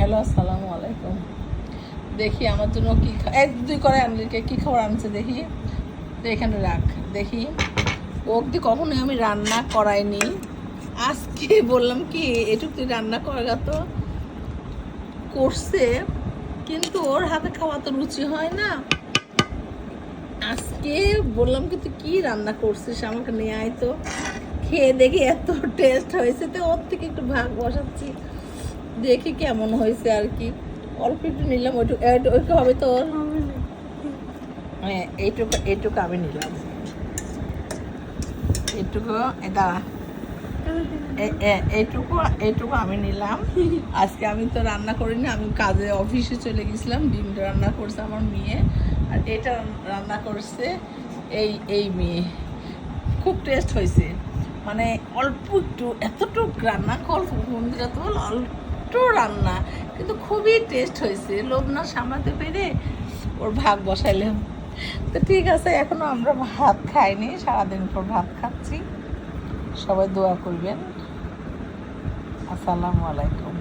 Hello, আসসালামু আলাইকুম। দেখি আমার জন্য কি এক দুই করে আনলিকে কি খাবার আনছে দেখি। তো এখানে রাখ দেখি। অবধি কখনোই আমি রান্না করাইনি। আজকে বললাম কি এটুকু তুই রান্না করা তো করছে, কিন্তু ওর হাতে খাওয়া তো রুচি হয় না। আজকে বললাম কি তুই কি রান্না করছিস আমাকে নিয়ে আয় তো, খেয়ে দেখি এত টেস্ট হয়েছে, তো ওর থেকে একটু ভাগ বসাচ্ছি, দেখি কেমন হয়েছে আর কি। অল্প একটু নিলাম, ওইটুকু হবে তো। হ্যাঁ, এইটুকু আমি নিলাম, এইটুকু দাঁড়া, এইটুকু আমি নিলাম। আজকে আমি তো রান্না করিনি, আমি কাজে অফিসে চলে গেছিলাম। ডিমটা রান্না করছে আমার মেয়ে, আর এটা রান্না করছে এই মেয়ে। খুব টেস্ট হয়েছে, মানে অল্প একটু এতটুকু রান্না কল বন্ধুরা তো অল্প রান্না, কিন্তু খুবই টেস্ট হয়েছে। লোভ না সামলাতে পেরে ওর ভাগ বসাইলাম। তো ঠিক আছে, এখনো আমরা ভাত খাইনি, সারাদিন পর ভাত খাচ্ছি। সবাই দোয়া করবেন। আসসালামু আলাইকুম।